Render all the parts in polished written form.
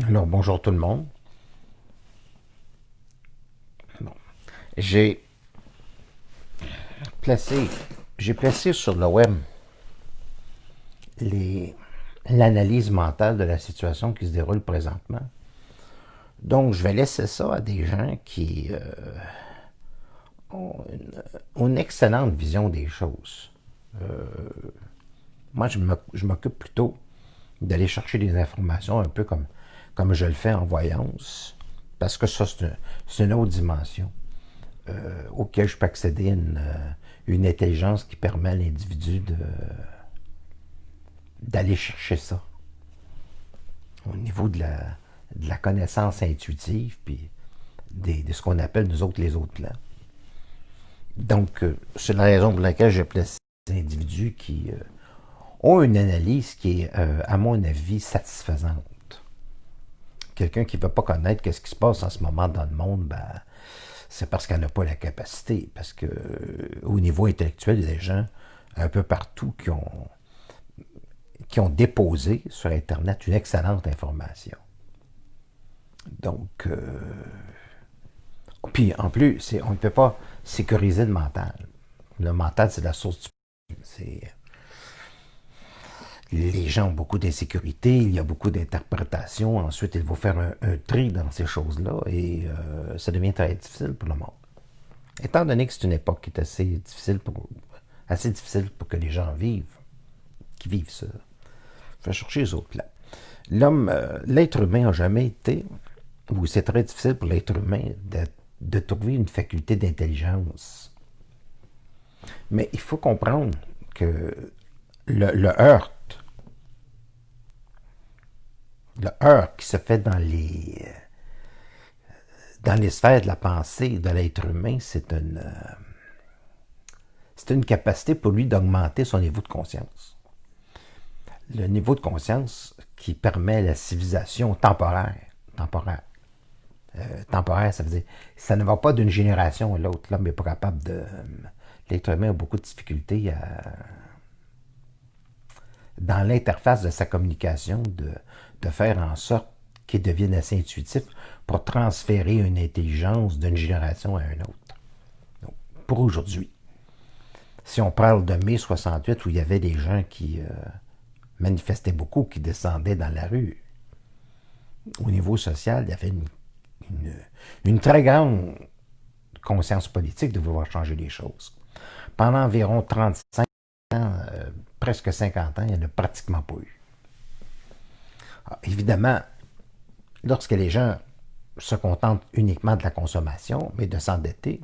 Alors, bonjour tout le monde. Bon. J'ai placé, j'ai placé sur le web les- l'analyse mentale de la situation qui se déroule présentement. Donc, je vais laisser ça à des gens qui ont une excellente vision des choses. Moi, je m'occupe plutôt d'aller chercher des informations un peu comme je le fais en voyance, parce que ça, c'est une autre dimension auquel je peux accéder à une intelligence qui permet à l'individu d'aller chercher ça au niveau de la connaissance intuitive, puis de ce qu'on appelle nous autres les autres plans. Donc, c'est la raison pour laquelle j'ai placé des individus qui ont une analyse qui est, à mon avis, satisfaisante. Quelqu'un qui ne veut pas connaître ce qui se passe en ce moment dans le monde, ben, c'est parce qu'elle n'a pas la capacité. Parce que au niveau intellectuel, il y a des gens un peu partout qui ont déposé sur Internet une excellente information. Donc, puis en plus, on ne peut pas sécuriser le mental. Le mental, c'est la source du problème. Les gens ont beaucoup d'insécurité, il y a beaucoup d'interprétations. Ensuite, il faut faire un tri dans ces choses-là et ça devient très difficile pour le monde. Étant donné que c'est une époque qui est assez difficile pour que les gens qui vivent ça, il faut chercher les autres plans. L'être humain n'a jamais été, ou c'est très difficile pour l'être humain de trouver une faculté d'intelligence. Mais il faut comprendre que le heurt, le heurt qui se fait dans les sphères de la pensée de l'être humain, c'est une capacité pour lui d'augmenter son niveau de conscience. Le niveau de conscience qui permet la civilisation temporaire. Temporaire, ça veut dire ça ne va pas d'une génération à l'autre. L'homme n'est pas capable de. L'être humain a beaucoup de difficultés dans l'interface de sa communication de faire en sorte qu'il devienne assez intuitif pour transférer une intelligence d'une génération à une autre. Donc, pour aujourd'hui, si on parle de mai 68 où il y avait des gens qui manifestaient beaucoup, qui descendaient dans la rue, au niveau social, il y avait une très grande conscience politique de vouloir changer les choses. Pendant environ 35 ans, presque 50 ans, il n'y en a pratiquement pas eu. Alors, évidemment, lorsque les gens se contentent uniquement de la consommation, mais de s'endetter,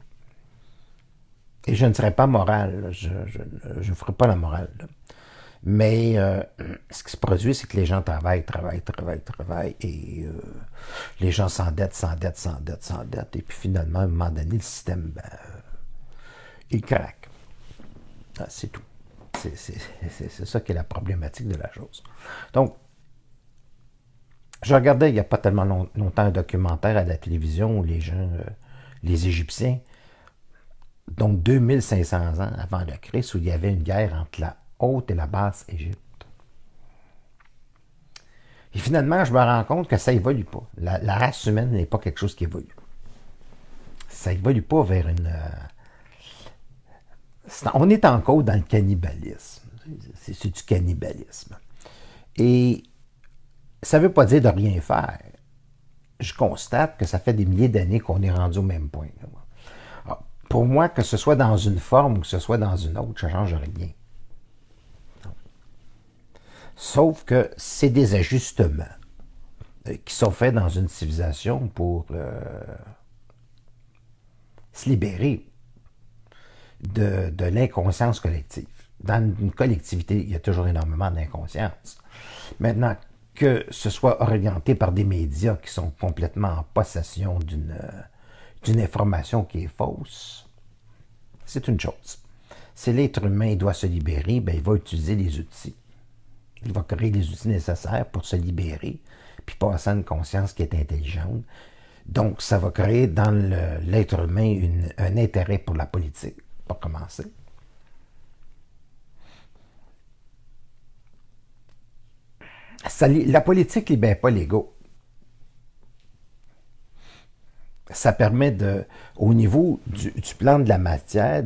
et je ne serai pas moral, je ne ferai pas la morale, là. Mais ce qui se produit, c'est que les gens travaillent, et les gens s'endettent, et puis finalement, à un moment donné, le système, il craque. Ah, c'est tout. C'est ça qui est la problématique de la chose. Donc, je regardais il n'y a pas tellement longtemps un documentaire à la télévision où les gens, les Égyptiens, donc 2500 ans avant le Christ, où il y avait une guerre entre la haute et la basse Égypte. Et finalement, je me rends compte que ça évolue pas. La race humaine n'est pas quelque chose qui évolue. Ça évolue pas vers une. On est encore dans le cannibalisme. C'est du cannibalisme. Et ça ne veut pas dire de rien faire. Je constate que ça fait des milliers d'années qu'on est rendu au même point. Alors, pour moi, que ce soit dans une forme ou que ce soit dans une autre, ça ne change rien. Sauf que c'est des ajustements qui sont faits dans une civilisation pour se libérer de l'inconscience collective. Dans une collectivité, il y a toujours énormément d'inconscience. Maintenant, que ce soit orienté par des médias qui sont complètement en possession d'une information qui est fausse, c'est une chose. Si l'être humain doit se libérer, ben, il va utiliser les outils. Il va créer les outils nécessaires pour se libérer, puis passer à une conscience qui est intelligente. Donc, ça va créer dans l'être humain un intérêt pour la politique, pour commencer. La politique ne libère pas l'ego. ça permet au niveau du plan de la matière,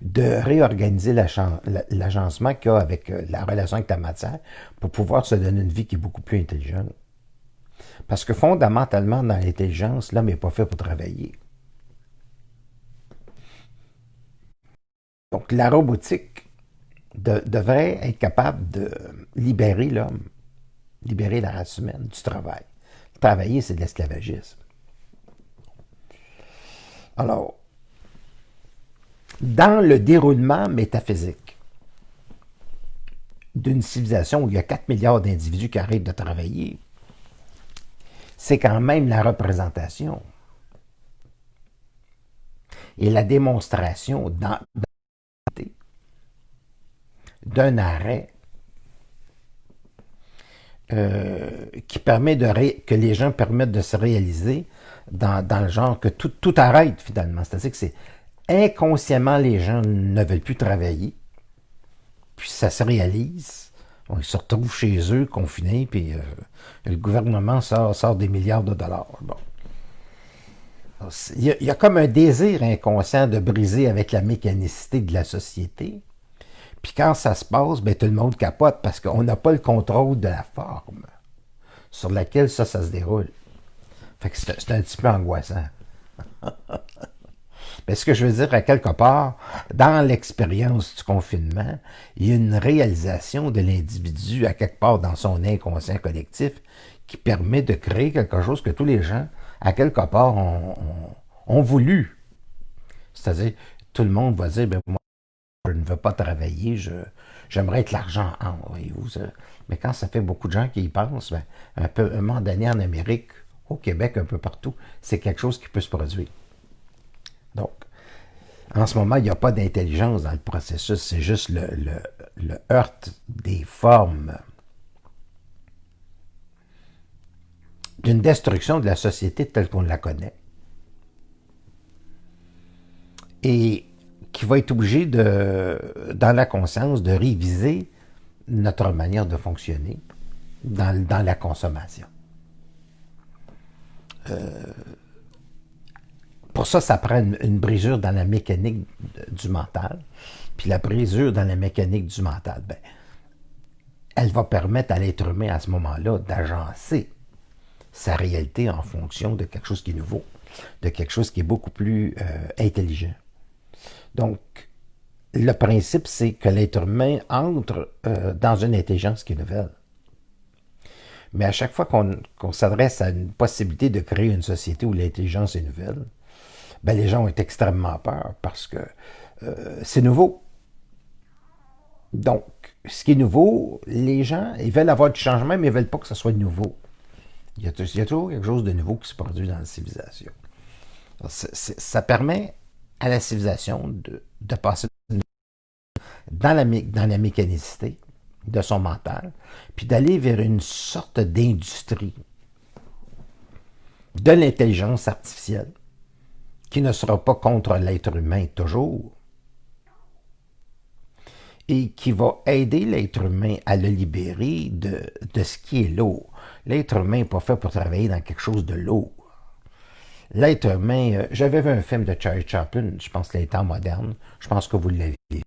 de réorganiser l'agencement qu'il y a avec la relation avec la matière pour pouvoir se donner une vie qui est beaucoup plus intelligente. Parce que fondamentalement, dans l'intelligence, l'homme n'est pas fait pour travailler. Donc, la robotique devrait être capable de libérer l'homme, libérer la race humaine du travail. Travailler, c'est de l'esclavagisme. Alors, dans le déroulement métaphysique d'une civilisation où il y a 4 milliards d'individus qui arrêtent de travailler, c'est quand même la représentation et la démonstration d'un arrêt qui permet que les gens permettent de se réaliser dans le genre que tout arrête finalement. C'est-à-dire que c'est inconsciemment les gens ne veulent plus travailler, puis ça se réalise. Ils se retrouvent chez eux, confinés, puis le gouvernement sort des milliards de dollars. Bon. Il y a comme un désir inconscient de briser avec la mécanicité de la société. Puis quand ça se passe, ben, tout le monde capote parce qu'on n'a pas le contrôle de la forme sur laquelle ça se déroule. Fait que c'est un petit peu angoissant. Mais ce que je veux dire, à quelque part, dans l'expérience du confinement, il y a une réalisation de l'individu à quelque part dans son inconscient collectif qui permet de créer quelque chose que tous les gens, à quelque part, ont voulu. C'est-à-dire, tout le monde va dire, ben, moi, je ne veux pas travailler, j'aimerais être l'argent en, voyez-vous. Mais quand ça fait beaucoup de gens qui y pensent, ben, un moment donné en Amérique, au Québec, un peu partout, c'est quelque chose qui peut se produire. Donc, en ce moment, il n'y a pas d'intelligence dans le processus, c'est juste le heurt des formes d'une destruction de la société telle qu'on la connaît. Et qui va être obligé, dans la conscience, de réviser notre manière de fonctionner dans la consommation. Pour ça, ça prend une brisure dans la mécanique du mental. Puis la brisure dans la mécanique du mental, ben, elle va permettre à l'être humain à ce moment-là d'agencer sa réalité en fonction de quelque chose qui est nouveau, de quelque chose qui est beaucoup plus intelligent. Donc, le principe, c'est que l'être humain entre dans une intelligence qui est nouvelle. Mais à chaque fois qu'on s'adresse à une possibilité de créer une société où l'intelligence est nouvelle, ben les gens ont extrêmement peur parce que c'est nouveau. Donc, ce qui est nouveau, les gens, ils veulent avoir du changement, mais ils ne veulent pas que ce soit nouveau. Il y a toujours quelque chose de nouveau qui se produit dans la civilisation. Alors, ça permet à la civilisation de passer dans la mécanicité de son mental, puis d'aller vers une sorte d'industrie de l'intelligence artificielle qui ne sera pas contre l'être humain toujours et qui va aider l'être humain à le libérer de ce qui est lourd. L'être humain n'est pas fait pour travailler dans quelque chose de lourd. L'être humain, j'avais vu un film de Charlie Chaplin, je pense Les temps modernes, je pense que vous l'avez vu.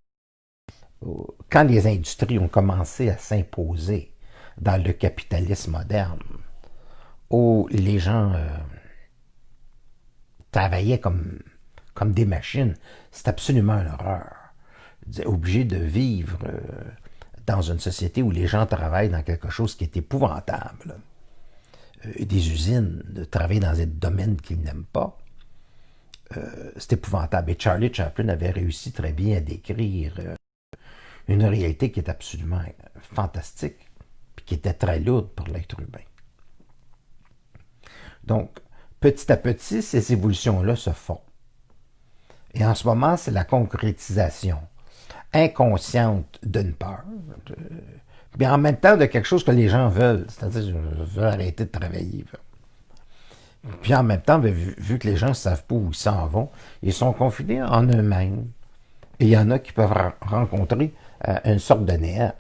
Quand les industries ont commencé à s'imposer dans le capitalisme moderne, où les gens travaillaient comme des machines, c'est absolument une horreur. Obligé de vivre dans une société où les gens travaillent dans quelque chose qui est épouvantable. Des usines, de travailler dans des domaines qu'ils n'aiment pas, c'est épouvantable. Et Charlie Chaplin avait réussi très bien à décrire une réalité qui est absolument fantastique, puis qui était très lourde pour l'être humain. Donc, petit à petit, ces évolutions-là se font. Et en ce moment, c'est la concrétisation inconsciente d'une peur, mais en même temps de quelque chose que les gens veulent, c'est-à-dire veulent arrêter de travailler. Puis en même temps, vu que les gens ne savent pas où ils s'en vont, ils sont confinés en eux-mêmes. Et il y en a qui peuvent rencontrer une sorte de néant.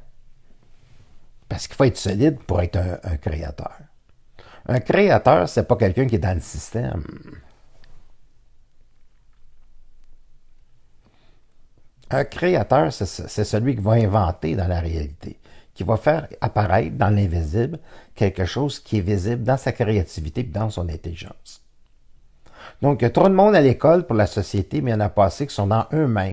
Parce qu'il faut être solide pour être un créateur. Un créateur, c'est pas quelqu'un qui est dans le système. Un créateur, c'est celui qui va inventer dans la réalité, qui va faire apparaître dans l'invisible quelque chose qui est visible dans sa créativité et dans son intelligence. Donc, il y a trop de monde à l'école pour la société, mais il y en a pas assez qui sont dans eux-mêmes.